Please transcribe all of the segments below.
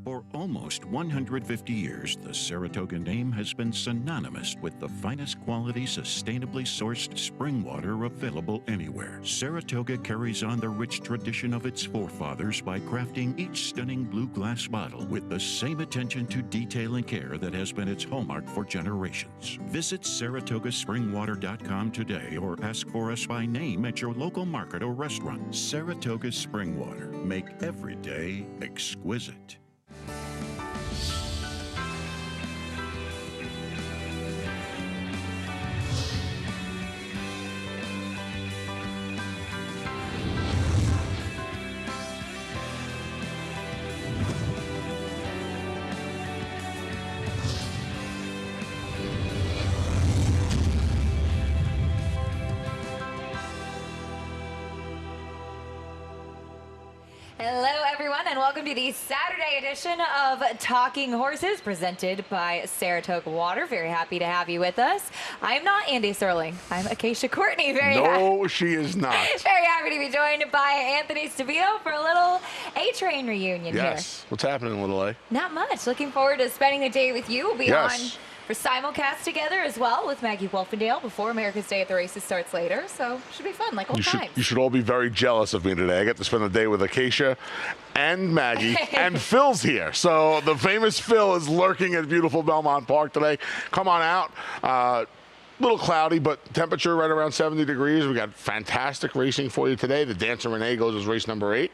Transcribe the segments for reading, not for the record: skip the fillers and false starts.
For almost 150 years, the Saratoga name has been synonymous with the finest quality, sustainably sourced spring water available anywhere. Saratoga carries on the rich tradition of its forefathers by crafting each stunning blue glass bottle with the same attention to detail and care that has been its hallmark for generations. Visit SaratogaSpringWater.com today or ask for us by name at your local market or restaurant. Saratoga Spring Water. Make every day exquisite. Hello, everyone, and welcome to the Saturday edition of Talking Horses, presented by Saratoga Water. Very happy to have you with us. I am not Andy Serling. I'm Acacia Courtney. No, she is not. Very happy to be joined by Anthony Stabio for a little A-Train reunion here. Yes. What's happening, little A? Not much. Looking forward to spending the day with you. We'll be on for simulcast together as well with Maggie Wolfendale before America's Day at the Races starts later. So should be fun, like old times. You should all be very jealous of me today. I get to spend the day with Acacia and Maggie, and Phil's here. So the famous Phil is lurking at beautiful Belmont Park today. Come on out. Little cloudy, but temperature right around 70 degrees. We got fantastic racing for you today. The Dancer Renee goes as race number 8,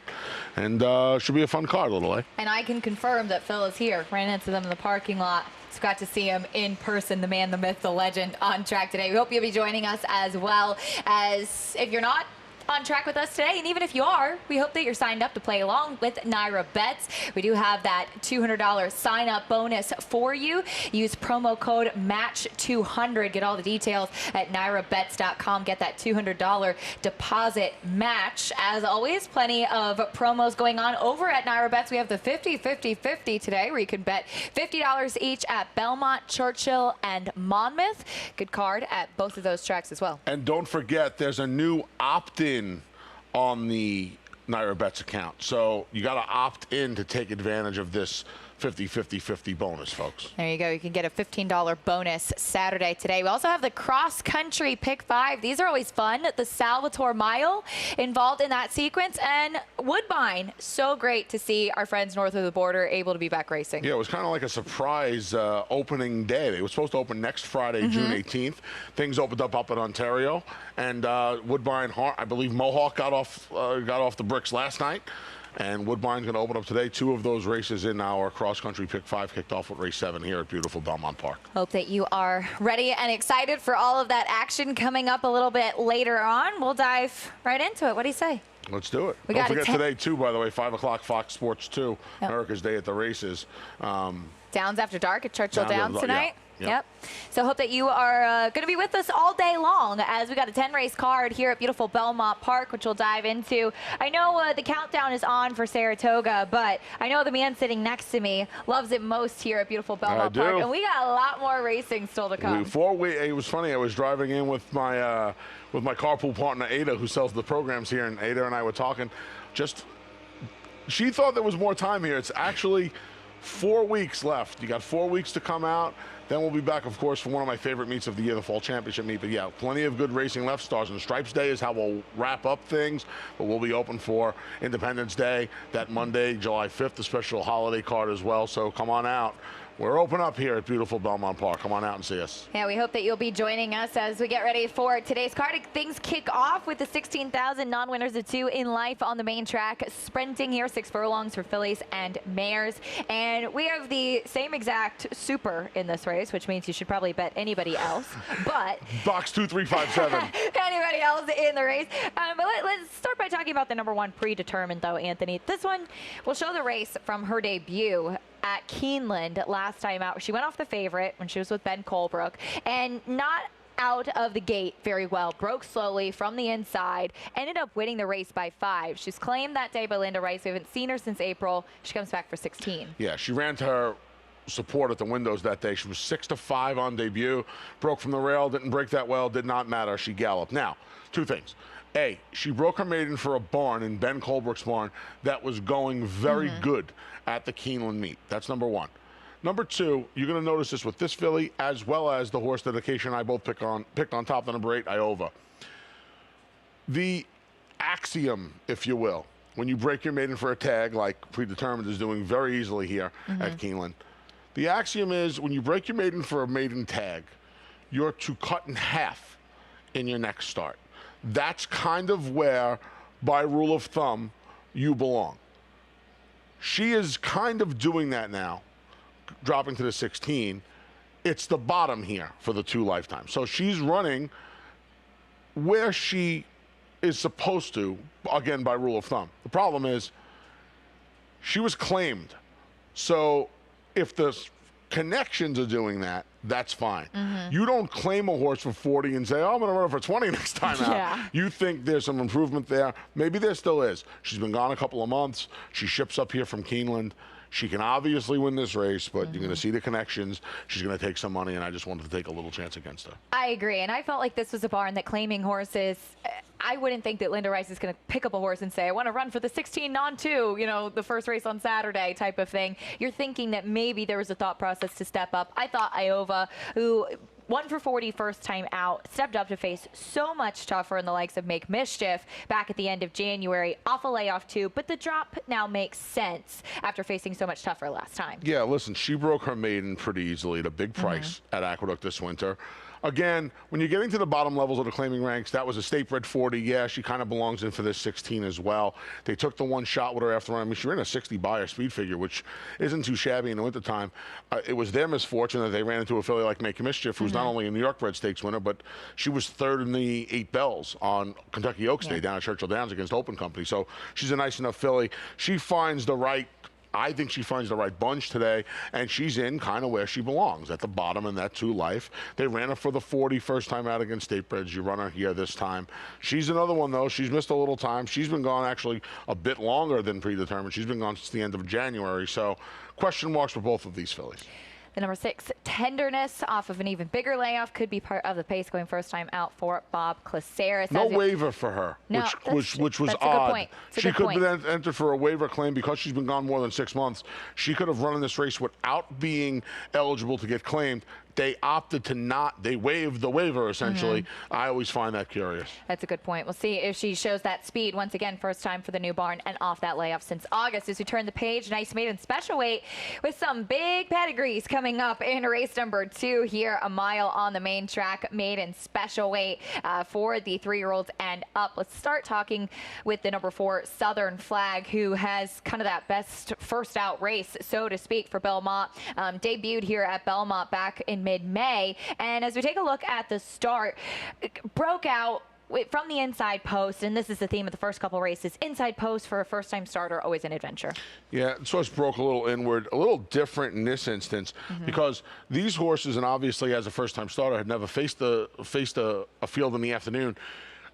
and should be a fun card, little A. And I can confirm that Phil is here. Ran into them in the parking lot. So got to see him in person, the man, the myth, the legend, on track today. We hope you'll be joining us as well. As if you're not on track with us today, and even if you are, we hope that you're signed up to play along with Naira Bets. We do have that $200 sign-up bonus for you. Use promo code MATCH200. Get all the details at nairabets.com. Get that $200 deposit match. As always, plenty of promos going on over at Naira Bets. We have the 50-50-50 today, where you can bet $50 each at Belmont, Churchill, and Monmouth. Good card at both of those tracks as well. And don't forget, there's a new opt-in on the Naira Bets account. So you got to opt in to take advantage of this 50-50-50 bonus, folks. There you go. You can get a $15 bonus Saturday today. We also have the cross-country Pick 5. These are always fun. The Salvatore Mile involved in that sequence. And Woodbine. So great to see our friends north of the border able to be back racing. Yeah, it was kind of like a surprise opening day. They were supposed to open next Friday, June 18th. Things opened up in Ontario. And Woodbine, I believe Mohawk got off the bricks last night. And Woodbine's going to open up today. 2 of those races in our cross-country Pick 5 kicked off with race 7 here at beautiful Belmont Park. Hope that you are ready and excited for all of that action coming up a little bit later on. We'll dive right into it. What do you say? Let's do it. Don't forget today, too, by the way, 5 o'clock Fox Sports 2, America's Day at the Races. Downs After Dark at Churchill Downs tonight. Yep. So hope that you are going to be with us all day long, as we got a 10-race card here at beautiful Belmont Park, which we'll dive into. I know the countdown is on for Saratoga, but I know the man sitting next to me loves it most here at beautiful Belmont Park, and we got a lot more racing still to come. It was funny. I was driving in with my carpool partner Ada, who sells the programs here, and Ada and I were talking. She thought there was more time here. It's actually 4 weeks left. You got 4 weeks to come out. Then we'll be back, of course, for one of my favorite meets of the year, the Fall Championship meet. But, yeah, plenty of good racing left. Stars and Stripes Day is how we'll wrap up things. But we'll be open for Independence Day that Monday, July 5th, the special holiday card as well. So come on out. We're open up here at beautiful Belmont Park. Come on out and see us. Yeah, we hope that you'll be joining us as we get ready for today's card. Things kick off with the 16,000 non-winners of 2 in life on the main track. Sprinting here, 6 furlongs for fillies and mares. And we have the same exact super in this race, which means you should probably bet anybody else. But Box 2357. Anybody else in the race. But let's start by talking about the number 1 predetermined, though, Anthony. This one will show the race from her debut at Keeneland last time out. She went off the favorite when she was with Ben Colebrook, and not out of the gate very well. Broke slowly from the inside, ended up winning the race by 5. She's claimed that day by Linda Rice. We haven't seen her since April. She comes back for 16. Yeah, she ran to her support at the windows that day. She was 6-5 on debut, broke from the rail, didn't break that well, did not matter. She galloped. Now, 2 things. She broke her maiden for a barn in Ben Colbrook's barn that was going very good at the Keeneland meet. That's number one. Number two, you're going to notice this with this filly as well as the horse that Acacia and I both picked on top, the number 8, Iova. The axiom, if you will, when you break your maiden for a tag, like Predetermined is doing very easily here at Keeneland, the axiom is when you break your maiden for a maiden tag, you're to cut in half in your next start. That's kind of where, by rule of thumb, you belong. She is kind of doing that now, dropping to the 16. It's the bottom here for the 2 lifetimes. So she's running where she is supposed to, again, by rule of thumb. The problem is she was claimed. So if the connections are doing that, that's fine. You don't claim a horse for 40 and say, oh, I'm going to run it for 20 next time out. You think there's some improvement there. Maybe there still is. She's been gone a couple of months. She ships up here from Keeneland. She can obviously win this race, but you're going to see the connections. She's going to take some money, and I just wanted to take a little chance against her. I agree, and I felt like this was a barn that claiming horses, I wouldn't think that Linda Rice is going to pick up a horse and say, I want to run for the 16 non-2, you know, the first race on Saturday type of thing. You're thinking that maybe there was a thought process to step up. I thought Iova, who 1 for 40 first time out, stepped up to face so much tougher in the likes of Make Mischief back at the end of January, off a layoff too, but the drop now makes sense after facing so much tougher last time. Yeah, listen, she broke her maiden pretty easily at a big price at Aqueduct this winter. Again, when you're getting to the bottom levels of the claiming ranks, that was a state bred 40. Yeah, she kind of belongs in for this 16 as well. They took the one shot with her after running. I mean, she ran a 60 buyer speed figure, which isn't too shabby in the wintertime. It was their misfortune that they ran into a filly like Make Mischief, who's not only a New York bred stakes winner, but she was 3rd in the 8 Bells on Kentucky Oaks Day down at Churchill Downs against Open Company. So she's a nice enough filly. She finds the right, I think she finds the right bunch today, and she's in kind of where she belongs, at the bottom in that 2 life. They ran her for the 40 first time out against State Breds. You run her here this time. She's another one, though. She's missed a little time. She's been gone actually a bit longer than Predetermined. She's been gone since the end of January. So question marks for both of these fillies. The number 6, Tenderness, off of an even bigger layoff, could be part of the pace going first time out for Bob Classeris. No waiver for her, no, which was that's odd. A good point. She could have been entered for a waiver claim because she's been gone more than 6 months. She could have run in this race without being eligible to get claimed. They opted to not. They waived the waiver, essentially. I always find that curious. That's a good point. We'll see if she shows that speed once again, first time for the new barn and off that layoff since August. As we turn the page, nice maiden special weight with some big pedigrees coming up in race number 2 here, a mile on the main track, maiden special weight for the 3-year-olds and up. Let's start talking with the number 4, Southern Flag, who has kind of that best first out race, so to speak, for Belmont. Debuted here at Belmont back in mid-May, and as we take a look at the start, broke out from the inside post, and this is the theme of the first couple races. Inside post for a first-time starter, always an adventure. Yeah, Source broke a little inward, a little different in this instance, because these horses, and obviously as a first-time starter, had never faced a field in the afternoon,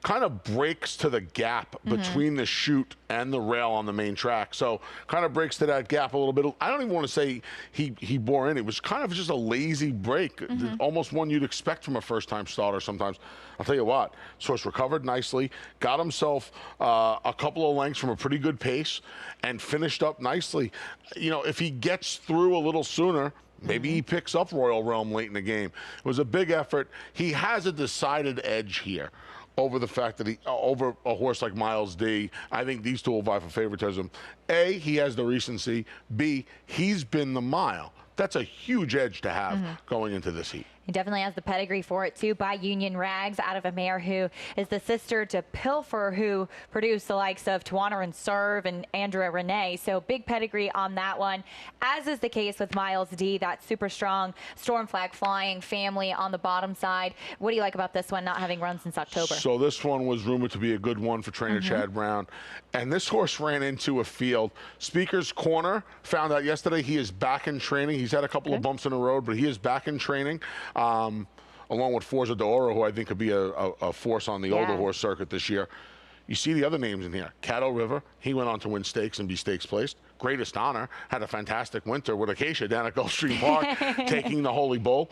kind of breaks to the gap between the chute and the rail on the main track. So kind of breaks to that gap a little bit. I don't even want to say he bore in. It was kind of just a lazy break, almost one you'd expect from a first-time starter sometimes. I'll tell you what, Source recovered nicely, got himself a couple of lengths from a pretty good pace, and finished up nicely. You know, if he gets through a little sooner, maybe he picks up Royal Realm late in the game. It was a big effort. He has a decided edge here over the fact that over a horse like Miles D. I think these two will vie for favoritism. A, he has the recency. B, he's been the mile. That's a huge edge to have going into this heat. He definitely has the pedigree for it, too, by Union Rags, out of a mare who is the sister to Pilfer, who produced the likes of Tawana and Serve and Andrea Renee. So big pedigree on that one, as is the case with Miles D, that super strong Storm Flag flying family on the bottom side. What do you like about this one not having run since October? So this one was rumored to be a good one for trainer Chad Brown. And this horse ran into a field. Speaker's Corner found out yesterday he is back in training. He's had a couple of bumps in the road, but he is back in training. Along with Forza d'Oro, who I think could be a force on the older horse circuit this year. You see the other names in here. Caddo River, he went on to win stakes and be stakes placed. Greatest Honor had a fantastic winter with Acacia down at Gulfstream Park, taking the Holy Bull.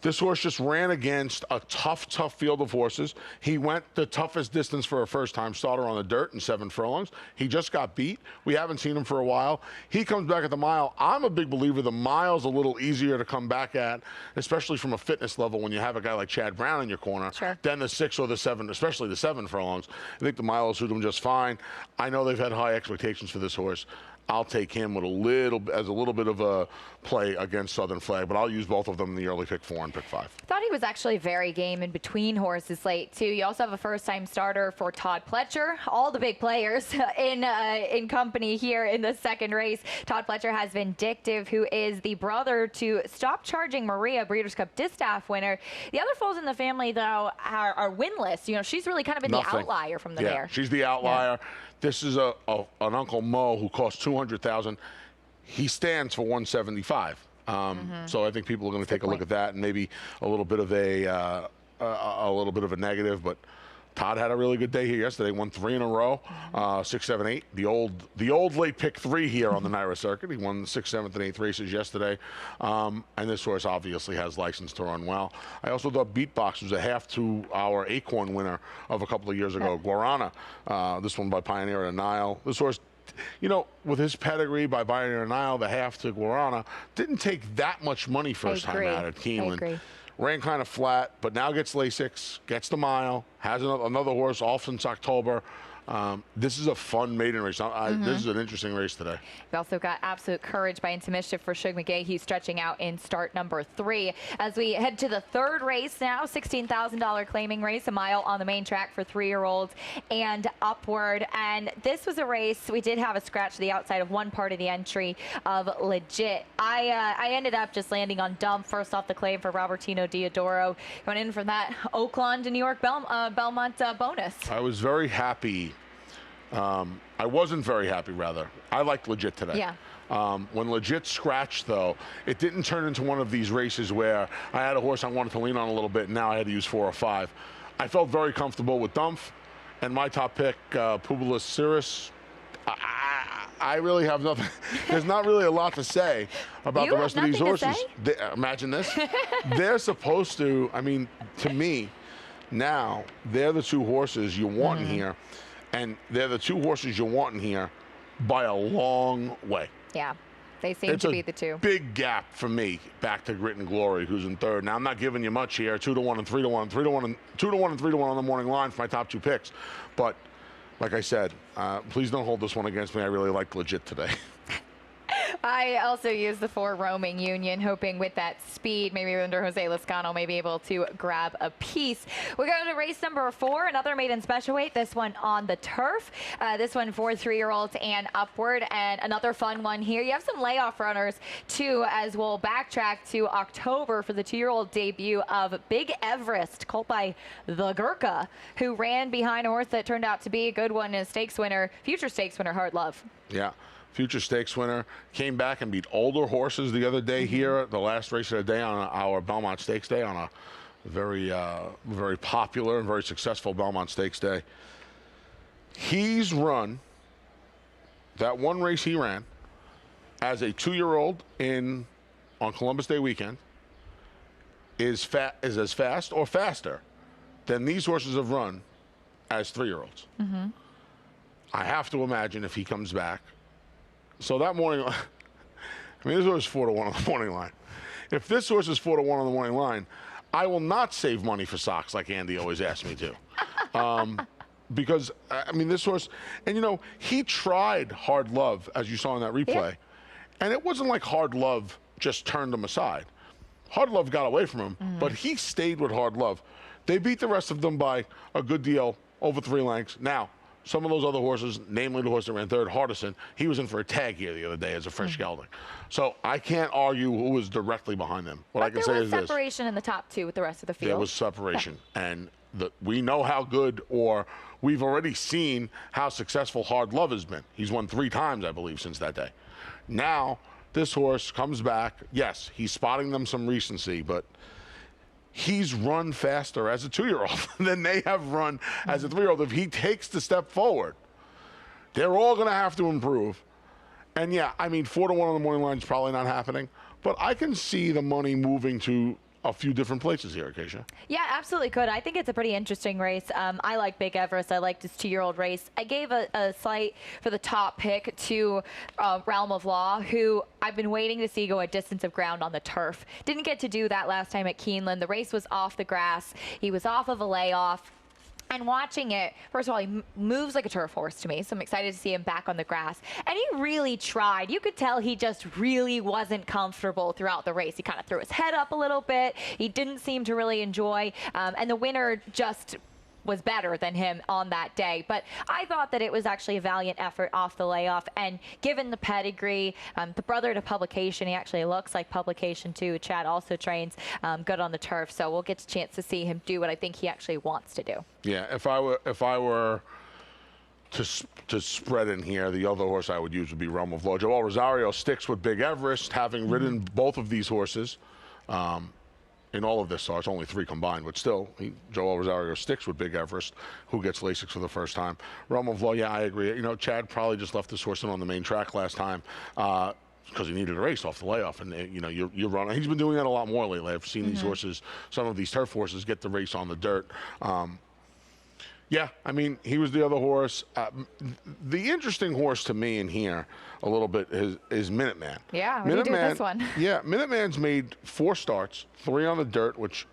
This horse just ran against a tough field of horses. He went the toughest distance for a first-time starter on the dirt in 7 furlongs. He just got beat. We haven't seen him for a while. He comes back at the mile. I'm a big believer the mile's a little easier to come back at, especially from a fitness level when you have a guy like Chad Brown in your corner, than the 6 or the 7, especially the 7 furlongs. I think the mile will suit him just fine. I know they've had high expectations for this horse. I'll take him with a little bit of a play against Southern Flag, but I'll use both of them in the early pick 4 and pick 5. I thought he was actually very game in between horses late too. You also have a first-time starter for Todd Pletcher. All the big players in company here in the second race. Todd Pletcher has Vindictive, who is the brother to Stop Charging Maria, Breeders' Cup Distaff winner. The other foals in the family, though, are winless. You know, she's really kind of been the outlier from the mare. She's the outlier. Yeah. This is an Uncle Mo who costs $200,000. He stands for 175. So I think people are going to take a look at that and maybe a little bit of a negative. But Todd had a really good day here yesterday. Won 3 in a row, 6, 7, 8. The old late pick 3 here on the NYRA circuit. He won the 6th, 7th, and 8th races yesterday. And this horse obviously has license to run well. I also thought Beatbox was a half to our Acorn winner of a couple of years ago. Guarana, this one by Pioneer and Nile. This horse, you know, with his pedigree by Pioneer and Nile, the half to Guarana, didn't take that much money first time out at Keeneland. Ran kind of flat, but now gets Lasix, gets the mile, has another horse off since October. This is a fun maiden race. This is an interesting race today. We've also got Absolute Courage by Into Mischief for Shug McGay. He's stretching out in start number 3. As we head to the third race now, $16,000 claiming race, a mile on the main track for 3-year-olds and upward. And this was a race, we did have a scratch to the outside of one part of the entry of Legit. I ended up just landing on Dump first off the claim for Robertino Diodoro. Going in for that Oaklawn to New York Belmont bonus. I was very happy. I wasn't very happy, rather. I liked Legit today. Yeah. When Legit scratched, though, it didn't turn into one of these races where I had a horse I wanted to lean on a little bit, and now I had to use 4 or 5. I felt very comfortable with Dumpf, and my top pick, Publius Cirrus. I really have nothing. There's not really a lot to say about the rest of these horses. Imagine this. They're supposed to, I mean, to me, now, they're the 2 horses you want in here. And they're the 2 horses you want in here by a long way. Yeah, they seem to be the 2. Big gap for me back to Grit and Glory, who's in 3rd. Now, I'm not giving you much here. 2-1 and 3-1, 3-1 and 2-1 and 3-1 on the morning line for my top 2 picks. But like I said, please don't hold this one against me. I really liked Legit today. I also used the 4 Roaming Union, hoping with that speed, maybe under Jose Lascano, may be able to grab a piece. We go to race number 4, another maiden special weight, this one on the turf. This one for 3-year-olds and upward, and another fun one here. You have some layoff runners, too, as we'll backtrack to October for the 2-year-old debut of Big Everest, colt by the Gurkha, who ran behind a horse that turned out to be a good one, a stakes winner, future stakes winner, Hard Love. Yeah. Future stakes winner, came back and beat older horses the other day here, the last race of the day on our Belmont Stakes Day, on a very, very popular and very successful Belmont Stakes Day. He's run, that one race he ran, as a 2-year-old on Columbus Day weekend, is as fast or faster than these horses have run as 3-year-olds. I have to imagine if he comes back. So that morning, I mean, this horse is 4-1 on the morning line. If this horse is 4-1 on the morning line, I will not save money for socks like Andy always asks me to. Because, I mean, this horse, and you know, he tried Hard Love, as you saw in that replay, and it wasn't like Hard Love just turned him aside. Hard Love got away from him, but he stayed with Hard Love. They beat the rest of them by a good deal, over 3 lengths. Now, some of those other horses, namely the horse that ran 3rd, Hardison, he was in for a tag here the other day as a fresh gelding. So I can't argue who was directly behind them. What I can say is this. There was separation in the top 2 with the rest of the field. There was separation. Yeah. And we know how good, or we've already seen how successful Hard Love has been. He's won 3 times, I believe, since that day. Now, this horse comes back. Yes, he's spotting them some recency, but he's run faster as a 2-year-old than they have run as a 3-year-old. If he takes the step forward, they're all going to have to improve. And yeah, I mean, 4-1 on the morning line is probably not happening, but I can see the money moving to a few different places here, Acacia. Yeah, absolutely could. I think it's a pretty interesting race. I like Big Everest. I liked his 2-year-old race. I gave a slight for the top pick to Realm of Law, who I've been waiting to see go a distance of ground on the turf. Didn't get to do that last time at Keeneland. The race was off the grass. He was off of a layoff. And watching it, first of all, he moves like a turf horse to me, so I'm excited to see him back on the grass. And he really tried. You could tell he just really wasn't comfortable throughout the race. He kind of threw his head up a little bit. He didn't seem to really enjoy. And the winner just was better than him on that day. But I thought that it was actually a valiant effort off the layoff. And given the pedigree, the brother to Publication, he actually looks like Publication too. Chad also trains good on the turf. So we'll get a chance to see him do what I think he actually wants to do. Yeah, if I were to spread in here, the other horse I would use would be Realm of Law. Joel Rosario sticks with Big Everest, having ridden both of these horses. In all of this, so it's only 3 combined, but still, Joel Rosario sticks with Big Everest, who gets Lasix for the first time. Realm of Law, yeah, I agree. You know, Chad probably just left this horse in on the main track last time because he needed a race off the layoff, and you know, you're running. He's been doing that a lot more lately. I've seen these horses, some of these turf horses, get the race on the dirt. Yeah, I mean, he was the other horse. The interesting horse to me in here a little bit is Minuteman. Yeah, what do you do with this one? Yeah, Minuteman's made 4 starts, 3 on the dirt, which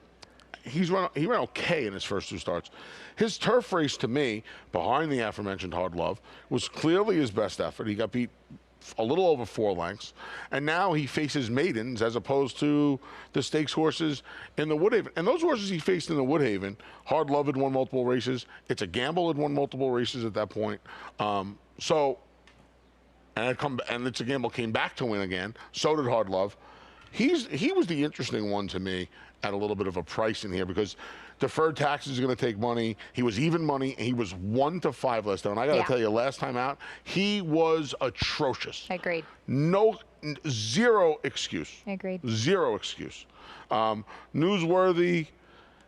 he ran okay in his first 2 starts. His turf race, to me, behind the aforementioned Hard Love, was clearly his best effort. He got beat a little over 4 lengths, and now he faces maidens as opposed to the stakes horses in the Woodhaven. And those horses he faced in the Woodhaven, Hard Love had won multiple races. It's a Gamble had won multiple races at that point. And It's a Gamble came back to win again. So did Hard Love. He was the interesting one to me at a little bit of a price in here because deferred taxes are going to take money. He was even money. And he was 1 to 5 last time. And I got to tell you, last time out, he was atrocious. Agreed. Zero excuse. Agreed. Zero excuse. Newsworthy.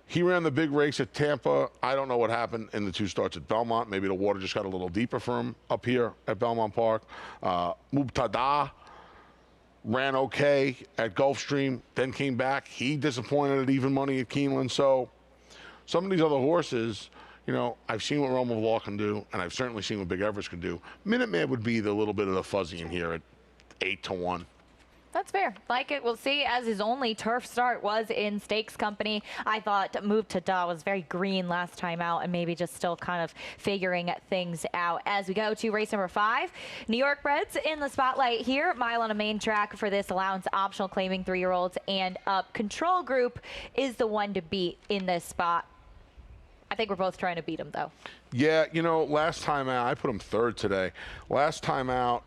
He ran the big race at Tampa. I don't know what happened in the 2 starts at Belmont. Maybe the water just got a little deeper for him up here at Belmont Park. Mubtada ran okay at Gulfstream, then came back. He disappointed at even money at Keeneland. So some of these other horses, you know, I've seen what Realm of Law can do, and I've certainly seen what Big Everest can do. Minuteman would be the little bit of the fuzzy in here at 8 to 1. That's fair. Like it. We'll see. As his only turf start was in Stakes Company, I thought Move to Da was very green last time out and maybe just still kind of figuring things out. As we go to race number 5, New York Breds in the spotlight here. Mile on a main track for this allowance optional, claiming 3-year-olds and up. Control Group is the one to beat in this spot. I think we're both trying to beat him, though. Yeah, you know, last time out, I put him 3rd today. Last time out,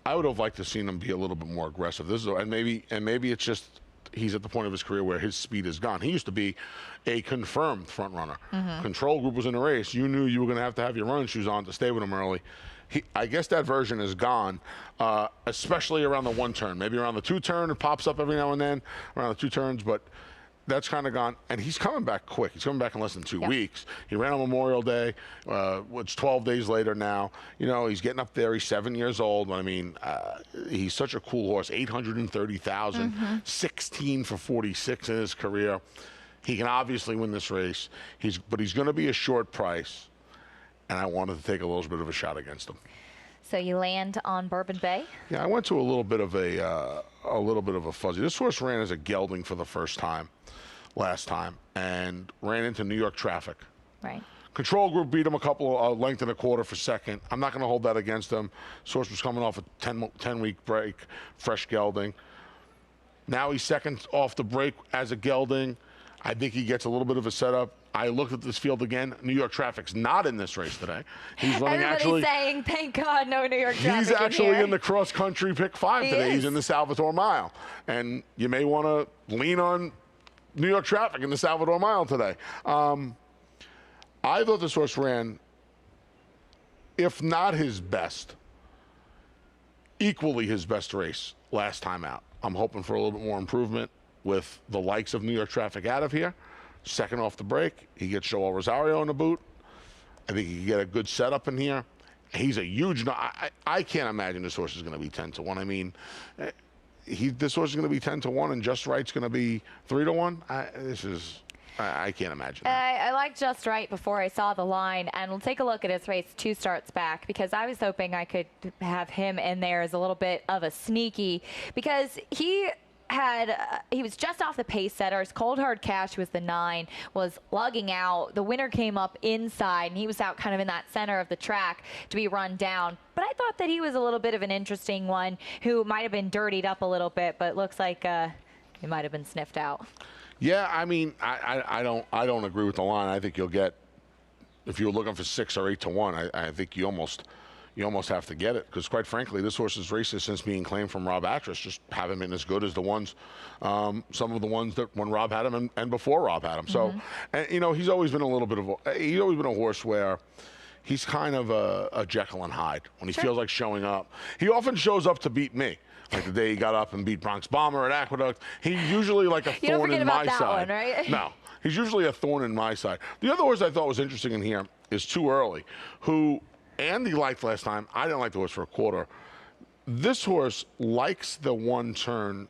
I would have liked to seen him be a little bit more aggressive. And maybe it's just he's at the point of his career where his speed is gone. He used to be a confirmed front runner. Control Group was in the race. You knew you were going to have your running shoes on to stay with him early. I guess that version is gone, especially around the 1 turn. Maybe around the 2 turn, it pops up every now and then around the 2 turns, but that's kind of gone. And he's coming back quick. He's coming back in less than 2 weeks. He ran on Memorial Day. It's 12 days later now. You know, he's getting up there. He's 7 years old. I mean, he's such a cool horse. 830,000, 16 for 46 in his career. He can obviously win this race. But he's going to be a short price. And I wanted to take a little bit of a shot against him. So you land on Bourbon Bay? Yeah, I went to a little bit of a fuzzy. This horse ran as a gelding for the first time last time and ran into New York traffic. Right. Control Group beat him a length and a quarter for second. I'm not going to hold that against him. Source was coming off a 10-week break, fresh gelding. Now he's second off the break as a gelding. I think he gets a little bit of a setup. I looked at this field again. New York traffic's not in this race today. He's running Everybody's saying, thank God, no New York traffic. He's actually in the cross-country pick 5 today. He's in the Salvatore Mile. And you may want to lean on New York traffic in the Salvatore Mile today. I thought this horse ran, if not his best, equally his best race last time out. I'm hoping for a little bit more improvement with the likes of New York traffic out of here. Second off the break, he gets Joel Rosario in the boot. I think he can get a good setup in here. He's a huge. I can't imagine this horse is going to be 10 to 1. I mean, this horse is going to be 10-1, and Just Right's going to be 3-1. I can't imagine that. I like Just Right before I saw the line, and we'll take a look at his race 2 starts back, because I was hoping I could have him in there as a little bit of a sneaky, because he was just off the pace setters. Cold Hard Cash was the 9, was lugging out. The winner came up inside, and he was out kind of in that center of the track to be run down. But I thought that he was a little bit of an interesting one who might have been dirtied up a little bit, but looks like he might have been sniffed out. Yeah, I mean, I don't agree with the line. I think you'll get, if you're looking for 6 or 8-1, I think you almost have to get it, because quite frankly, this horse's races since being claimed from Rob Actress just haven't been as good as the ones, some of the ones that when Rob had him and before Rob had him. So, and, you know, he's always been a little bit of he's always been a horse where he's kind of a Jekyll and Hyde when he feels like showing up. He often shows up to beat me. Like the day he got up and beat Bronx Bomber at Aqueduct, he's usually like a thorn in my side. One, right? No, he's usually a thorn in my side. The other horse I thought was interesting in here is Too Early, who Andy liked last time. I didn't like the horse for a quarter. This horse likes the one turn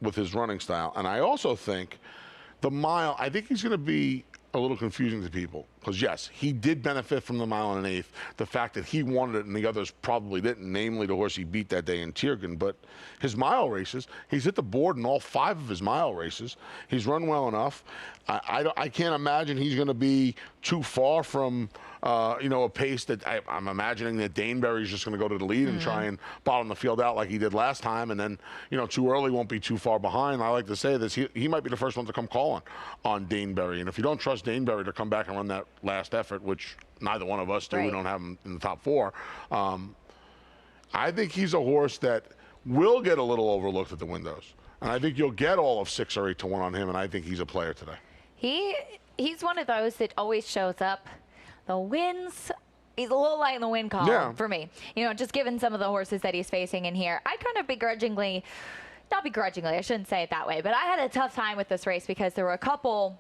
with his running style, and I also think the mile, I think he's going to be a little confusing to people, because yes, he did benefit from the 1 1/8. The fact that he wanted it and the others probably didn't, namely the horse he beat that day in Tiergan. But his mile races, he's hit the board in all 5 of his mile races. He's run well enough. I can't imagine he's going to be too far from you know, a pace that I'm imagining that Daneberry's just going to go to the lead and try and bottom the field out like he did last time, and then, you know, Too Early won't be too far behind. I like to say this, he might be the first one to come calling on Daneberry, and if you don't trust Daneberry to come back and run that last effort, which neither one of us do, we don't have him in the top 4, I think he's a horse that will get a little overlooked at the windows, and I think you'll get all of 6 or 8-1 on him, and I think he's a player today. He's one of those that always shows up. The wins, he's a little light in the win column for me. You know, just given some of the horses that he's facing in here, I kind of begrudgingly, not begrudgingly, I shouldn't say it that way, but I had a tough time with this race because there were a couple,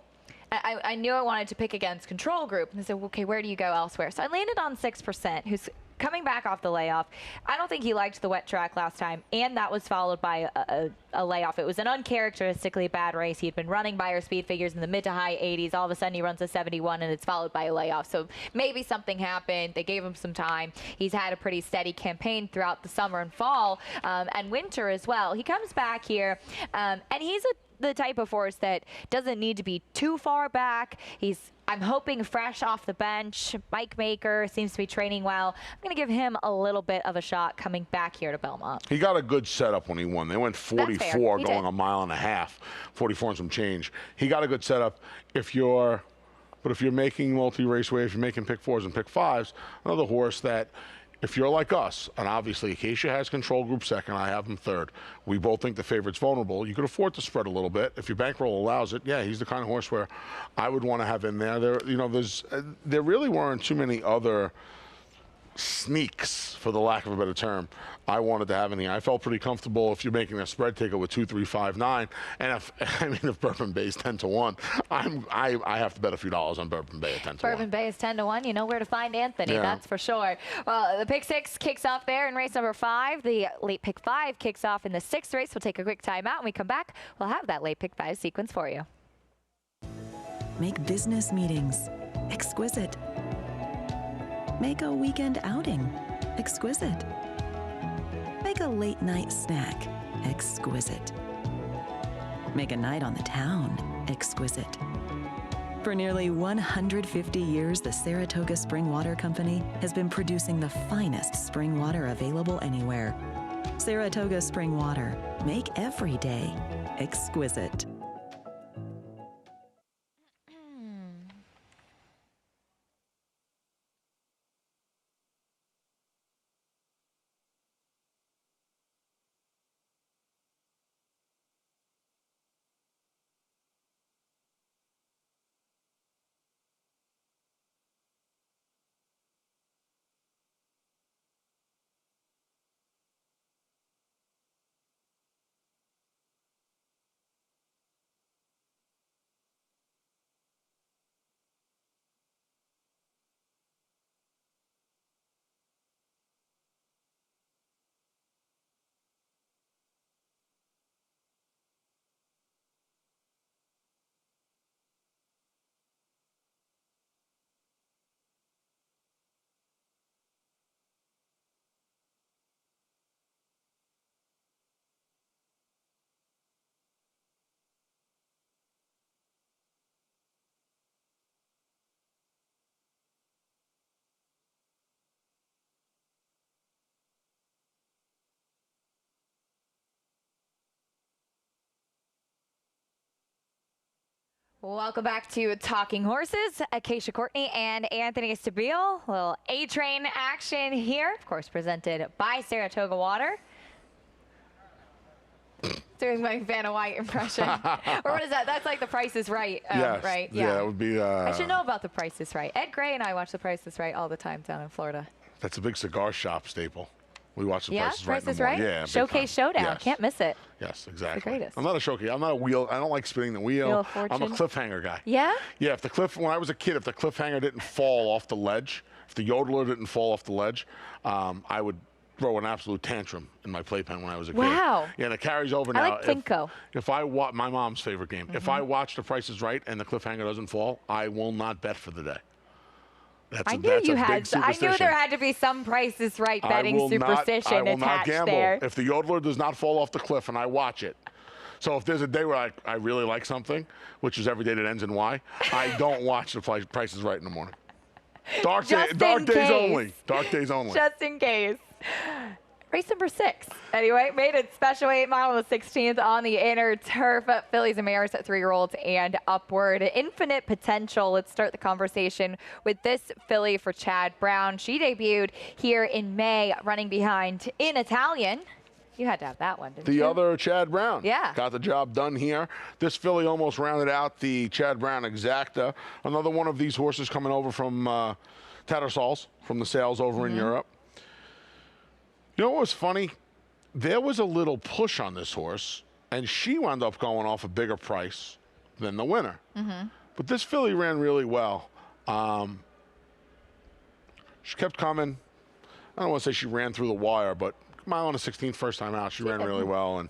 I knew I wanted to pick against Control Group. And I said, okay, where do you go elsewhere? So I landed on 6%, who's coming back off the layoff. I don't think he liked the wet track last time, and that was followed by a layoff. It was an uncharacteristically bad race. He'd been running by our speed figures in the mid to high 80s. All of a sudden he runs a 71, and it's followed by a layoff. So maybe something happened. They gave him some time. He's had a pretty steady campaign throughout the summer and fall and winter as well. He comes back here, and he's the type of horse that doesn't need to be too far back. I'm hoping fresh off the bench. Mike Maker seems to be training well. I'm going to give him a little bit of a shot coming back here to Belmont. He got a good setup when he won. They went 44 going a mile and a half, 44 and some change. He got a good setup. But if you're making multi-race way, if you're making pick 4s and pick 5s, another horse that, if you're like us, and obviously Acacia has Control Group second, I have him third. We both think the favorite's vulnerable. You could afford to spread a little bit. If your bankroll allows it, yeah, he's the kind of horse where I would want to have in there. There really weren't too many other sneaks, for the lack of a better term, I wanted to have in here. I felt pretty comfortable if you're making a spread ticket with 2, 3, 5, 9, and if Bourbon Bay is 10-1, I have to bet a few dollars on Bourbon Bay at 10-1. Bourbon Bay is 10-1. You know where to find Anthony, that's for sure. Well, the pick 6 kicks off there in race number 5. The late pick 5 kicks off in the 6th race. We'll take a quick timeout. When we come back, we'll have that late pick 5 sequence for you. Make business meetings exquisite. Make a weekend outing exquisite. Make a late night snack exquisite. Make a night on the town exquisite. For nearly 150 years, the Saratoga Spring Water Company has been producing the finest spring water available anywhere. Saratoga Spring Water. Make every day exquisite. Welcome back to Talking Horses. Acacia Courtney and Anthony Stabile. A little A-Train action here. Of course, presented by Saratoga Water. Doing my Vanna White impression. Or what is that? That's like The Price is Right, Yes. right? Yeah, it would be. I should know about The Price is Right. Ed Gray and I watch The Price is Right all the time down in Florida. That's a big cigar shop staple. We watch The Yeah, Price is Right. Price is in the morning. Right? Yeah, big Showcase time. Showdown. Yes. Can't miss it. Yes, exactly. greatest. I'm not a showcase. I'm not a wheel. I don't like spinning the wheel. Wheel of I'm a Fortune. cliffhanger guy. Yeah? Yeah, when I was a kid, if the cliffhanger didn't fall off the ledge, if the yodeler didn't fall off the ledge, I would throw an absolute tantrum in my playpen when I was a kid. Wow. Yeah, and it carries over I now. like Plinko. If I watch my mom's favorite game, if I watch The Price is Right and the cliffhanger doesn't fall, I will not bet for the day. I knew there had to be some Price is Right betting superstition I will not attached gamble there. if the yodeler does not fall off the cliff and I watch it. So if there's a day where I really like something, which is every day that ends in Y, I don't watch The Price is Right in the morning. Dark days only. Dark days only. Just in case. Race number 6. Anyway, made it special 8 mile on the 16th on the inner turf. Fillies and mares at 3-year-olds and upward. Infinite potential. Let's start the conversation with this filly for Chad Brown. She debuted here in May, running behind In Italian. You had to have that one, didn't you? The other Chad Brown. Yeah. Got the job done here. This filly almost rounded out the Chad Brown Exacta. Another one of these horses coming over from Tattersall's, from the sales over in Europe. You know what was funny? There was a little push on this horse, and she wound up going off a bigger price than the winner. But this filly ran really well. She kept coming. I don't want to say she ran through the wire, but mile on the 16th, first time out, she ran really well, and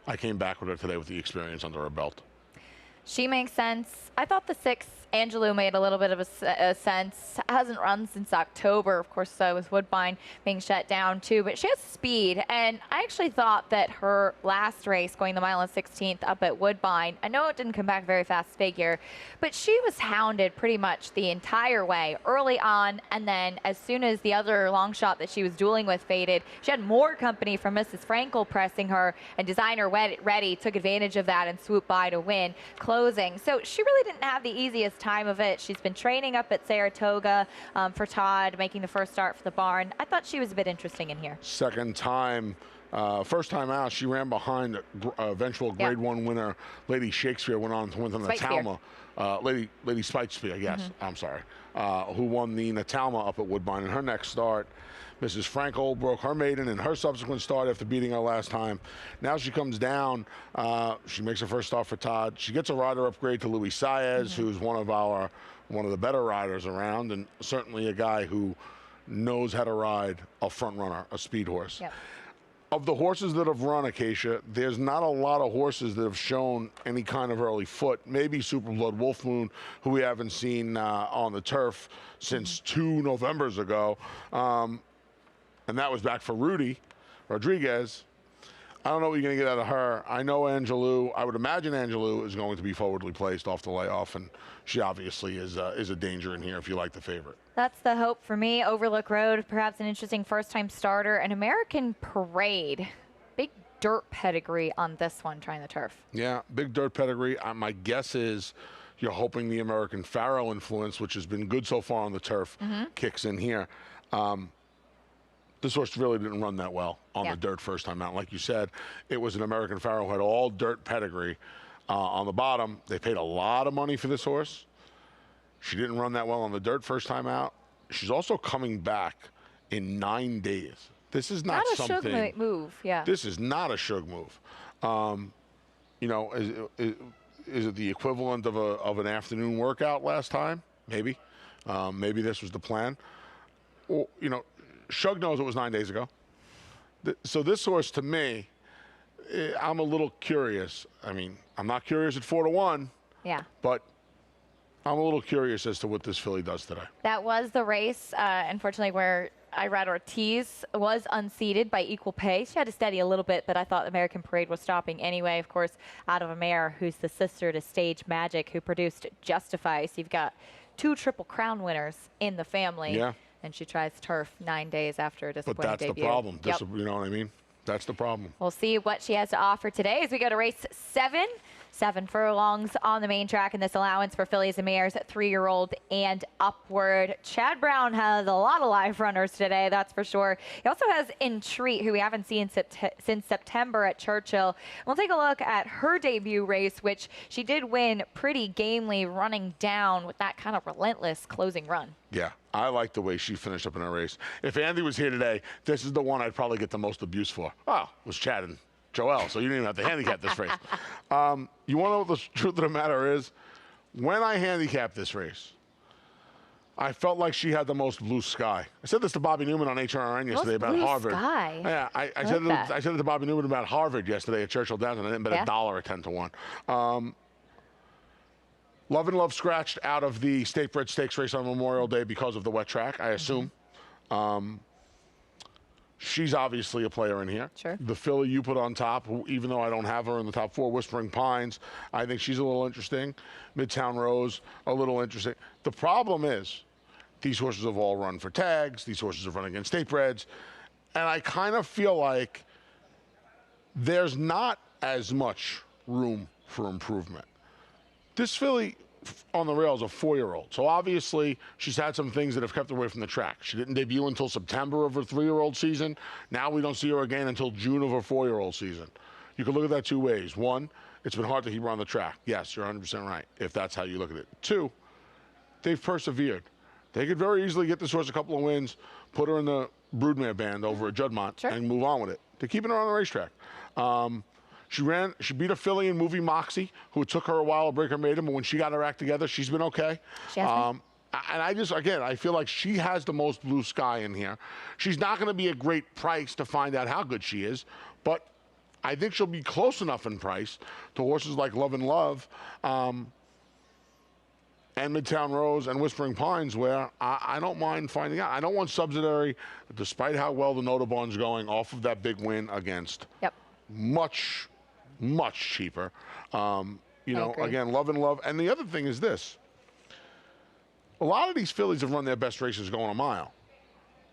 I came back with her today with the experience under her belt. She makes sense. I thought the 6, Angelou, made a little bit of a sense. Hasn't run since October, of course, with Woodbine being shut down too, but she has speed. And I actually thought that her last race, going the mile and 16th up at Woodbine, I know it didn't come back very fast figure, but she was hounded pretty much the entire way early on. And then as soon as the other long shot that she was dueling with faded, she had more company from Mrs. Frankel pressing her, and Designer Ready took advantage of that and swooped by to win closing. So she really didn't have the easiest time of it. She's been training up at Saratoga for Todd, making the first start for the barn. I thought she was a bit interesting in here. Second time, first time out, she ran behind eventual Grade 1 winner, Lady Shakespeare, went on to win the Natalma. Lady Spitespeare, I guess. I'm sorry. Who won the Natalma up at Woodbine in her next start. Mrs. Frankel broke her maiden in her subsequent start after beating her last time. Now she comes down. She makes her first start for Todd. She gets a rider upgrade to Luis Saez, who's one of the better riders around, and certainly a guy who knows how to ride a front runner, a speed horse. Yep. Of the horses that have run Acacia, there's not a lot of horses that have shown any kind of early foot. Maybe Superblood Wolf Moon, who we haven't seen on the turf since 2 Novembers ago. And that was back for Rudy Rodriguez. I don't know what you're going to get out of her. I know Angelou. I would imagine Angelou is going to be forwardly placed off the layoff, and she obviously is a danger in here if you like the favorite. That's the hope for me. Overlook Road, perhaps an interesting first-time starter. An American Parade. Big dirt pedigree on this one, trying the turf. Yeah, big dirt pedigree. My guess is you're hoping the American Pharaoh influence, which has been good so far on the turf, kicks in here. This horse really didn't run that well on the dirt first time out. Like you said, it was an American Pharaoh who had all dirt pedigree on the bottom. They paid a lot of money for this horse. She didn't run that well on the dirt first time out. She's also coming back in 9 days. This is not something. Not a Shug move, yeah. This is not a Shug move. You know, is it the equivalent of an afternoon workout last time? Maybe. Maybe this was the plan. Well, you know, Shug knows it was 9 days ago. So this horse, to me, I'm a little curious. I mean, I'm not curious at 4-1. Yeah. But I'm a little curious as to what this filly does today. That was the race, unfortunately, where Irad Ortiz was unseated by equal pay. She had to steady a little bit, but I thought American Parade was stopping anyway. Of course, out of a mare who's the sister to Stage Magic, who produced Justify. So you've got 2 Triple Crown winners in the family. Yeah. And she tries turf 9 days after a disappointing But that's debut. the problem. Yep. You know what I mean? That's the problem. We'll see what she has to offer today as we go to race 7. 7 furlongs on the main track in this allowance for fillies and mares, 3-year-old and upward. Chad Brown has a lot of live runners today, that's for sure. He also has Entreat, who we haven't seen since September at Churchill. We'll take a look at her debut race, which she did win pretty gamely, running down with that kind of relentless closing run. Yeah, I like the way she finished up in her race. If Andy was here today, this is the one I'd probably get the most abuse for. Oh, it was Chad and Joelle, so you didn't even have to handicap this race. You want to know what the truth of the matter is? When I handicapped this race, I felt like she had the most blue sky. I said this to Bobby Newman on HRN yesterday about blue Harvard. Sky. Yeah, I said it to Bobby Newman about Harvard yesterday at Churchill Downs, and I didn't bet $1 at 10 to 1. Love and Love scratched out of the State Bred Stakes race on Memorial Day because of the wet track, I assume. She's obviously a player in here. Sure. The filly you put on top, who, even though I don't have her in the top 4, Whispering Pines, I think she's a little interesting. Midtown Rose, a little interesting. The problem is these horses have all run for tags. These horses have run against State Breds. And I kind of feel like there's not as much room for improvement. This filly on the rails, a 4-year-old. So obviously she's had some things that have kept her away from the track. She didn't debut until September of her 3-year-old season. Now we don't see her again until June of her 4-year-old season. You can look at that 2 ways. 1, it's been hard to keep her on the track. Yes, you're 100% right, if that's how you look at it. 2, they've persevered. They could very easily get this horse a couple of wins, put her in the Broodmare band over at Juddmonte, and move on with it. They're keeping her on the racetrack. She beat a filly in Movie Moxie, who it took her a while to break her maiden, but when she got her act together, she's been okay. She has been. And I feel like she has the most blue sky in here. She's not going to be a great price to find out how good she is, but I think she'll be close enough in price to horses like Love and Love and Midtown Rose and Whispering Pines, where I don't mind finding out. I don't want Subsidiary, despite how well the Notabon's going, off of that big win against much cheaper. You know, again, Love and Love. And the other thing is this. A lot of these fillies have run their best races going a mile.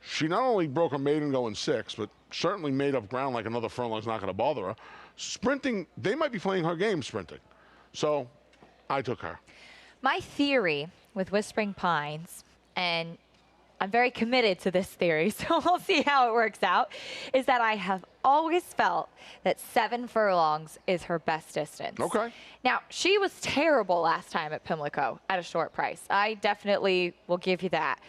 She not only broke a maiden going 6, but certainly made up ground like another furlong's not going to bother her. Sprinting, they might be playing her game sprinting. So I took her. My theory with Whispering Pines, and I'm very committed to this theory, so we'll see how it works out, is that I have always felt that 7 furlongs is her best distance. Okay. Now, she was terrible last time at Pimlico at a short price. I definitely will give you that.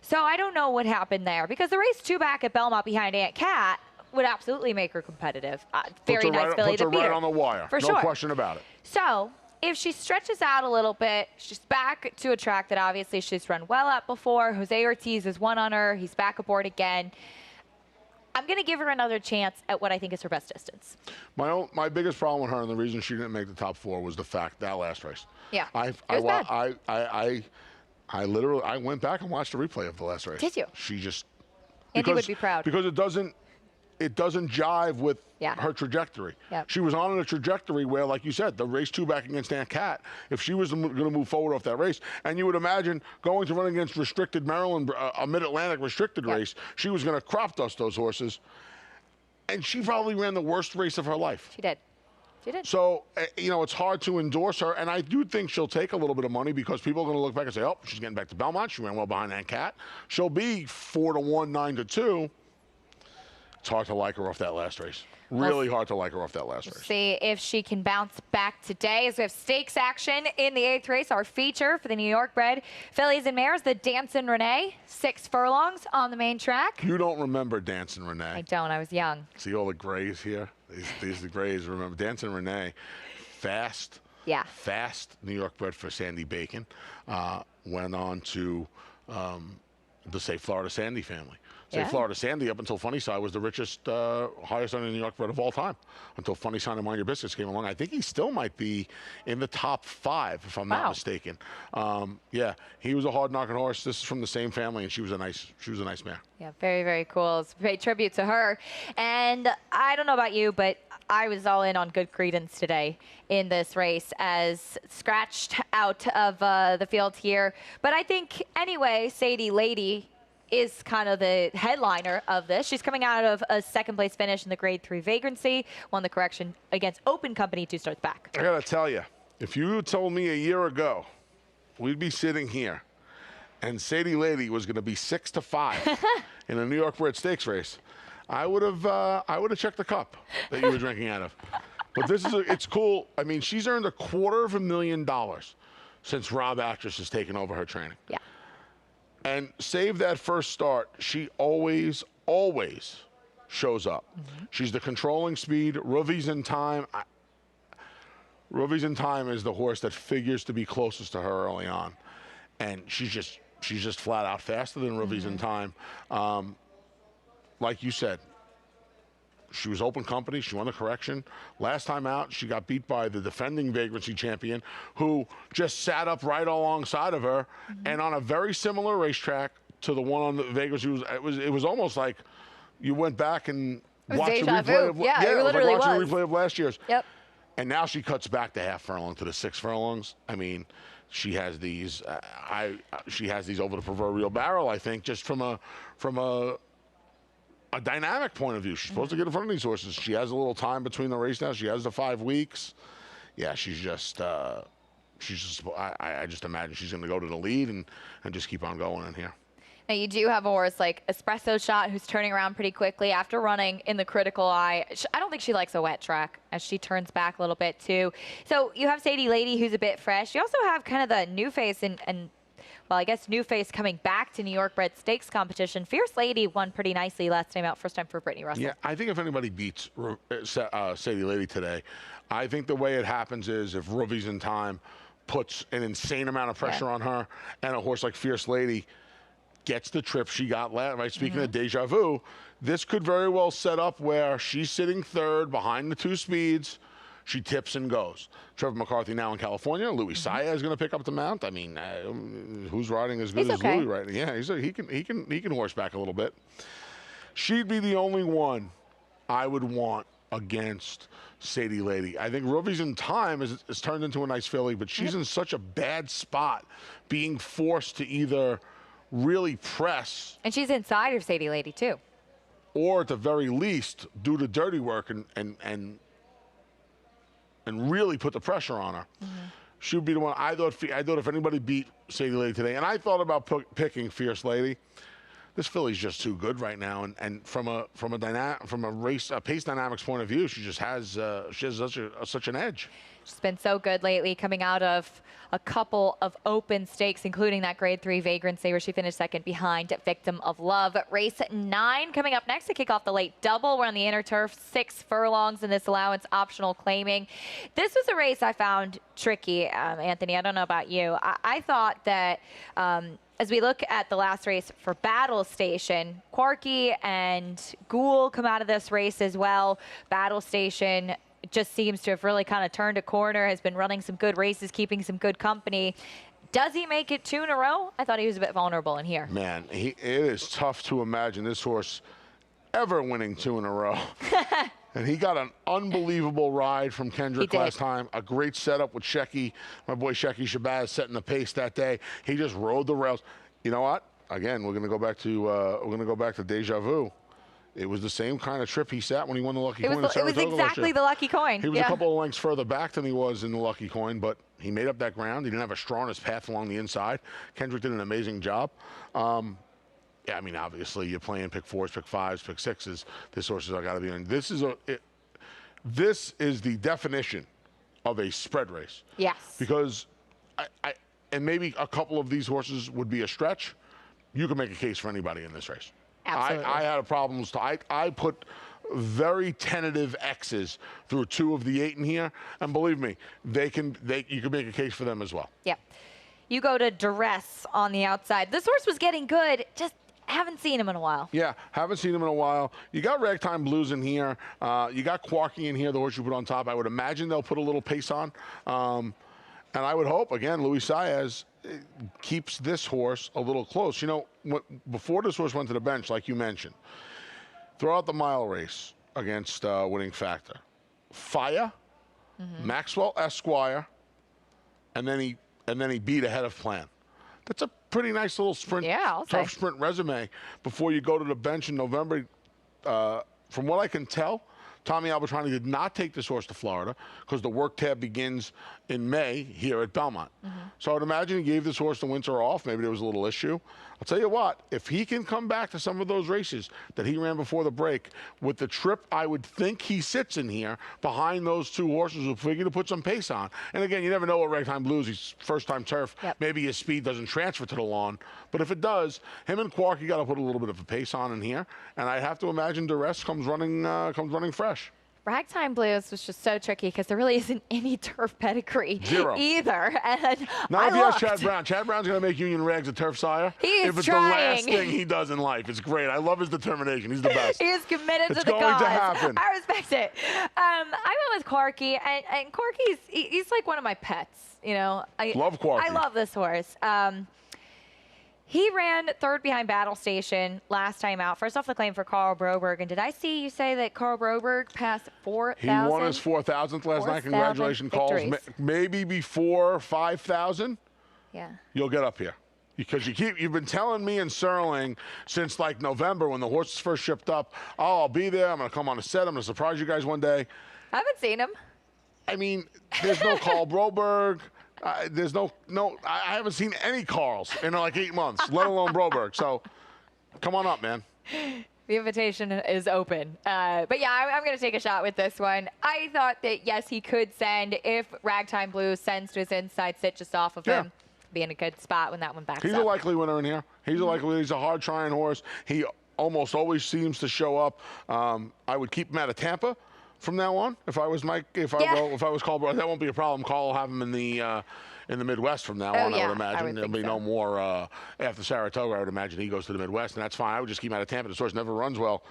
So I don't know what happened there, because the race 2 back at Belmont behind Aunt Cat would absolutely make her competitive. Very nice filly to beat her. Puts her right on the wire. For no sure. question about it. So if she stretches out a little bit, she's back to a track that obviously she's run well at before. Jose Ortiz has won on her. He's back aboard again. I'm going to give her another chance at what I think is her best distance. My biggest problem with her, and the reason she didn't make the top 4, was the fact that last race. Yeah, I literally went back and watched a replay of the last race. Did you? She just Andy would be proud, because it doesn't jive with her trajectory. Yep. She was on a trajectory where, like you said, the race 2 back against Aunt Cat, if she was going to move forward off that race, and you would imagine going to run against restricted Maryland, a Mid-Atlantic restricted race, she was going to crop dust those horses, and she probably ran the worst race of her life. She did. She did. So, you know, it's hard to endorse her, and I do think she'll take a little bit of money because people are going to look back and say, oh, she's getting back to Belmont. She ran well behind Aunt Cat. She'll be 4 to 1, 9 to 2. It's hard to like her off that last race. Really hard to like her off that last race. See if she can bounce back today, as we have stakes action in the 8th race. Our feature for the New York bred fillies and mares, the Dancin' Renee, 6 furlongs on the main track. You don't remember Dancin' Renee. I don't. I was young. See all the grays here? These are the grays. Remember Dancin' Renee, fast. Yeah. Fast New York bred for Sandy Bacon. Went on to the Say Florida Sandy family. Say Florida Sandy, up until Funny Side, was the richest, highest earning New York bred of all time. Until Funny Side and Mind Your Biscuits came along. I think he still might be in the top 5, if I'm not mistaken. Yeah, he was a hard-knocking horse. This is from the same family, and she was a nice mare. Yeah, very, very cool. It's a great tribute to her. And I don't know about you, but I was all in on Good Credence today in this race, as scratched out of the field here. But I think, anyway, Sadie Lady is kind of the headliner of this. She's coming out of a second-place finish in the Grade 3 vagrancy, won the correction against Open Company 2 starts back. I gotta tell you, if you told me a year ago we'd be sitting here and Sadie Lady was going to be 6-5 in a New York Bred Stakes race, I would have checked the cup that you were drinking out of. But it's cool. I mean, she's earned $250,000 since Rob Actress has taken over her training. Yeah. And save that first start, she always shows up. She's the controlling speed. Ruvy's in time. Ruvy's in time is the horse that figures to be closest to her early on, and she's just flat out faster than Ruvy's in time. Like you said, she was Open Company. She won the correction. Last time out, she got beat by the defending vagrancy champion, who just sat up right alongside of her, and on a very similar racetrack to the one on the vagrancy. It was almost like you went back and watched a replay of it literally was like watching a replay of last year's. Yep. And now she cuts back the half furlong to the 6 furlongs. I mean, she has these. She has these over the proverbial barrel. I think just from a dynamic point of view. She's supposed to get in front of these horses. She has a little time between the race now. She has the 5 weeks. Yeah, she's just. I just imagine she's going to go to the lead and just keep on going in here. Now, you do have a horse like Espresso Shot who's turning around pretty quickly after running in the Critical Eye. I don't think she likes a wet track as she turns back a little bit, too. So you have Sadie Lady, who's a bit fresh. You also have kind of the new face and well, I guess new face coming back to New York Bred Stakes competition. Fierce Lady won pretty nicely last time out, first time for Brittany Russell. Yeah, I think if anybody beats Sadie Lady today, I think the way it happens is if Ruvy's in time puts an insane amount of pressure on her, and a horse like Fierce Lady gets the trip she got last, right? Speaking of deja vu, this could very well set up where she's sitting third behind the 2 speeds. She tips and goes. Trevor McCarthy now in California. Louis Saez is going to pick up the mount. I mean, who's riding as good as Louis right now? Yeah, he can horseback a little bit. She'd be the only one I would want against Sadie Lady. I think Ruvy's in time is turned into a nice filly, but she's in such a bad spot, being forced to either really press. And she's inside of Sadie Lady, too. Or at the very least, do the dirty work and really put the pressure on her. She would be the one. I thought if anybody beat Sadie Lady today, and I thought about picking Fierce Lady. This filly's just too good right now, and from a race pace dynamics point of view, she just has such an edge. She's been so good lately, coming out of a couple of open stakes, including that Grade 3 vagrancy where she finished second behind Victim of Love. Race 9 coming up next to kick off the late double. We're on the inner turf, 6 furlongs in this allowance optional claiming. This was a race I found tricky, Anthony. I don't know about you. I thought that as we look at the last race for Battle Station, Quarky and Ghoul come out of this race as well. Battle Station just seems to have really kind of turned a corner, has been running some good races, keeping some good company. Does he make it 2 in a row? I thought he was a bit vulnerable in here. Man, it is tough to imagine this horse ever winning 2 in a row. And he got an unbelievable ride from Kendrick last time. A great setup with Shecky. My boy Shecky Shabazz setting the pace that day. He just rode the rails. You know what? Again, we're going to go back to deja vu. It was the same kind of trip he sat when he won the Lucky Coin. It was exactly the Lucky Coin. He was a couple of lengths further back than he was in the Lucky Coin, but he made up that ground. He didn't have a strongest path along the inside. Kendrick did an amazing job. Yeah, I mean, obviously, you're playing pick 4s, pick 5s, pick 6s. This horse has got to be in. This is the definition of a spread race. Yes. Because and maybe a couple of these horses would be a stretch. You can make a case for anybody in this race. Absolutely. I had problems. I put very tentative X's through 2 of the 8 in here, and believe me, you can make a case for them as well. Yep. You go to Duress on the outside. This horse was getting good, just haven't seen him in a while. Yeah, haven't seen him in a while. You got Ragtime Blues in here. You got Quarky in here, the horse you put on top. I would imagine they'll put a little pace on. And I would hope, again, Louis Saez keeps this horse a little close. You know, before this horse went to the bench, like you mentioned, throughout the mile race against Winning Factor, Fire, Maxwell Esquire, and then he beat Ahead of Plan. pretty nice little sprint, turf sprint resume before you go to the bench in November. From what I can tell, Tommy Albertrani did not take this horse to Florida because the work tab begins in May here at Belmont. So I would imagine he gave this horse the winter off. Maybe there was a little issue. I'll tell you what, if he can come back to some of those races that he ran before the break with the trip, I would think he sits in here behind those two horses who figure to put some pace on. And again, you never know what Ragtime Blues, he's first-time turf. Maybe his speed doesn't transfer to the lawn. But if it does, him and Quark, you got to put a little bit of a pace on in here. And I have to imagine Duress comes running fresh. Ragtime Blues was just so tricky because there really isn't any turf pedigree either. And not if he has Chad Brown. Chad Brown's going to make Union Rags a turf sire. He is if it's trying. the last thing he does in life. It's great. I love his determination. He's the best. He is committed to the cause. It's going to happen. I respect it. I went with Corky, and Corky's he's like one of my pets. You know, I love Corky. I love this horse. He ran third behind Battle Station last time out. First off the claim for Carl Broberg. And did I see you say that Carl Broberg passed 4,000? He won his 4,000th last night. Congratulations, Carl. Maybe before 5,000, you'll get up here. Because you've been telling me and Serling since like November when the horses first shipped up, oh, I'll be there. I'm going to come on a set. I'm going to surprise you guys one day. I haven't seen him. I mean, there's no Carl Broberg. There's no, I haven't seen any Carls in like 8 months, let alone Broberg. So come on up, man. The invitation is open. But yeah, I'm going to take a shot with this one. I thought that, yes, he could send if Ragtime Blues sends to his inside sit just off of him. Be in a good spot when that one backs up. He's a likely winner in here. He's a hard trying horse. He almost always seems to show up. I would keep him out of Tampa from now on. If I was Mike, if I was Carl, that won't be a problem. Carl will have him in the Midwest from now on. I would imagine there'll be no more after Saratoga. I would imagine he goes to the Midwest, and that's fine. I would just keep him out of Tampa. This horse never runs well.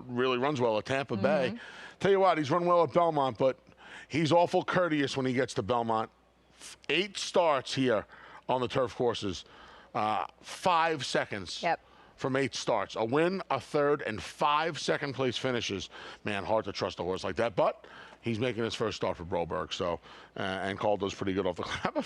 Really runs well at Tampa Bay. Tell you what, he's run well at Belmont, but he's awful courteous when he gets to Belmont. 8 starts here on the turf courses, 5 seconds. From 8 starts. A win, a third, and 5 second-place finishes. Man, hard to trust a horse like that. But he's making his first start for Broberg, so, and Carl does pretty good off the club.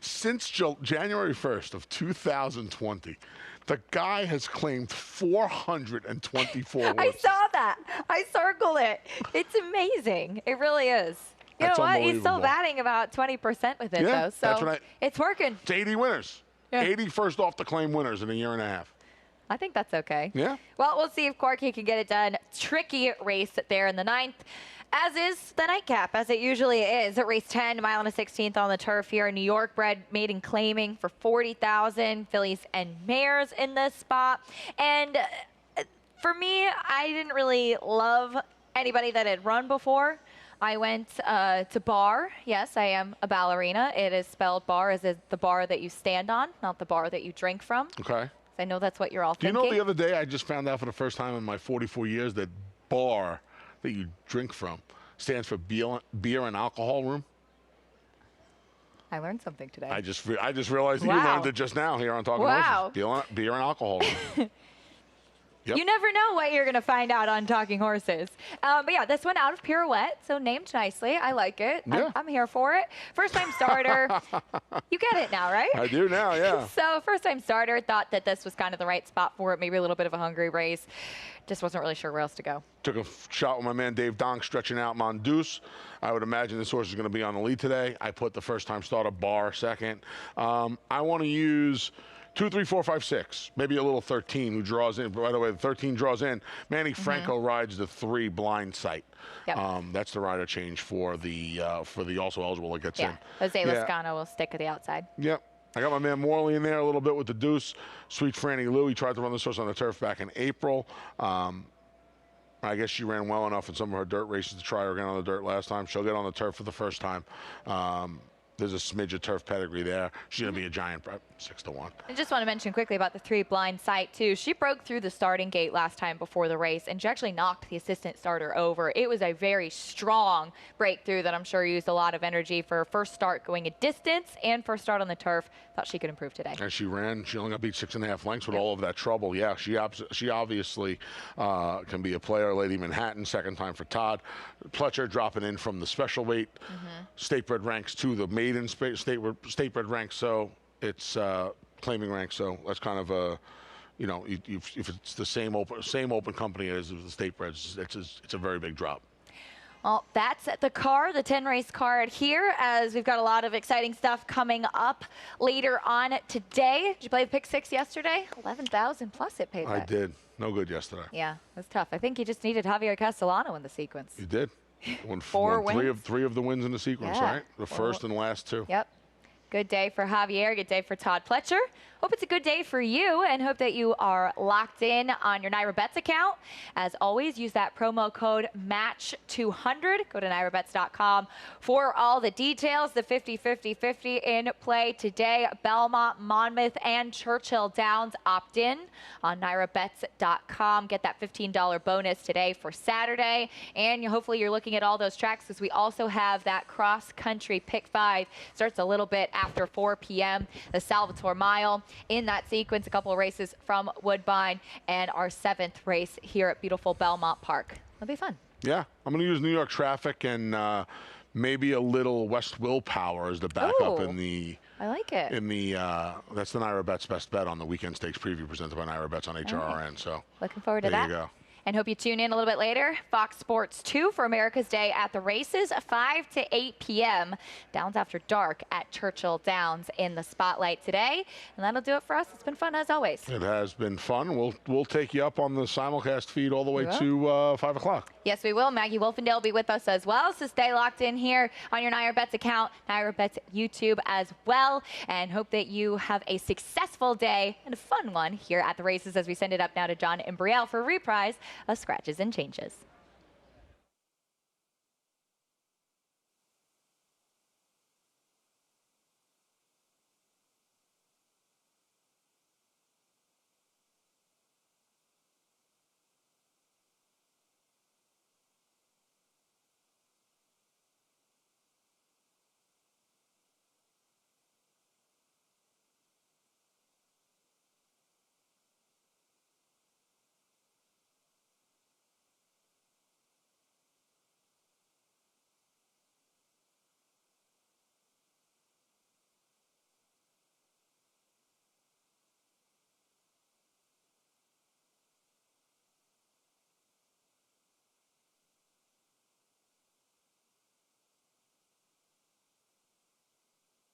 Since January 1st of 2020, the guy has claimed 424 horses. I saw that. I circled it. It's amazing. It really is. You know what? He's still batting about 20% with it, though. So it's working. It's 80 winners. 80 first off the claim winners in a year and a half. I think that's okay. Yeah. Well, we'll see if Corky can get it done. Tricky race there in the 9th, as is the nightcap, as it usually is. At race 10, mile and a 16th on the turf here. New York bred maiden claiming for 40,000 fillies and mares in this spot. And for me, I didn't really love anybody that had run before. I went to bar. Yes, I am a ballerina. It is spelled bar as is the bar that you stand on, not the bar that you drink from. Okay. I know that's what you're all thinking. You know, the other day I just found out for the first time in my 44 years that bar that you drink from stands for beer and alcohol room. I learned something today. I just realized that you learned it just now here on Talking Horses. Beer and alcohol room. You never know what you're going to find out on Talking Horses. But yeah, this one out of Pirouette, so named nicely. I like it. Yeah. I'm here for it. First-time starter. You get it now, right? I do now, yeah. So first-time starter, thought that this was kind of the right spot for it, maybe a little bit of a hungry race. Just wasn't really sure where else to go. Took a shot with my man Dave Donk stretching out Mondoose. I would imagine this horse is going to be on the lead today. I put the first-time starter bar second. I want to use 2, 3, 4, 5, 6, maybe a little 13 who draws in. By the way, the 13 draws in. Manny Franco rides the 3 blind sight. That's the rider change for the also eligible that gets in. Jose Lascano will stick at the outside. Yep. I got my man Morley in there a little bit with the deuce. Sweet Franny Lou, he tried to run this horse on the turf back in April. I guess she ran well enough in some of her dirt races to try her again on the dirt last time. She'll get on the turf for the first time. There's a smidge of turf pedigree there. She's going to be a giant, 6-1. I just want to mention quickly about the 3 blind sight, too. She broke through the starting gate last time before the race, and she actually knocked the assistant starter over. It was a very strong breakthrough that I'm sure used a lot of energy for her first start going a distance and first start on the turf. Thought she could improve today. And she ran. She only got beat 6.5 lengths with all of that trouble. Yeah, she obviously can be a player. Lady Manhattan, second time for Todd. Pletcher dropping in from the special weight state bred ranks to the maiden state bred ranks. So it's claiming rank. So that's kind of a, you know, if it's the same open company as the state breds, it's a very big drop. Well, that's the 10 race card here, as we've got a lot of exciting stuff coming up later on today. Did you play the pick 6 yesterday? 11,000 plus it paid. I did. No good yesterday. Yeah, it was tough. I think you just needed Javier Castellano in the sequence. You did. Won three of the wins in the sequence, yeah. right? The first and last 2. Yep. Good day for Javier, good day for Todd Pletcher. Hope it's a good day for you, and hope that you are locked in on your Naira Bets account. As always, use that promo code MATCH200. Go to nairabets.com for all the details. The 50-50-50 in play today. Belmont, Monmouth, and Churchill Downs opt in on nairabets.com. Get that $15 bonus today for Saturday. And hopefully you're looking at all those tracks, because we also have that cross-country pick 5. Starts a little bit after 4 p.m. The Salvatore Mile. In that sequence, a couple of races from Woodbine, and our 7th race here at beautiful Belmont Park. It'll be fun. Yeah, I'm going to use New York traffic and maybe a little West Willpower as the backup in the. I like it. In the that's the Naira Bets best bet on the weekend stakes preview presented by Naira Bets on HRRN. Right. So looking forward to that. There you go. And hope you tune in a little bit later. Fox Sports 2 for America's Day at the Races, 5 to 8 p.m. Downs After Dark at Churchill Downs in the spotlight today. And that'll do it for us. It's been fun as always. It has been fun. We'll take you up on the simulcast feed all the way to 5 o'clock. Yes, we will. Maggie Wolfendale will be with us as well. So stay locked in here on your Naira Bets account, Naira Bets YouTube as well. And hope that you have a successful day and a fun one here at the races, as we send it up now to John and Brielle for a reprise of Scratches and Changes.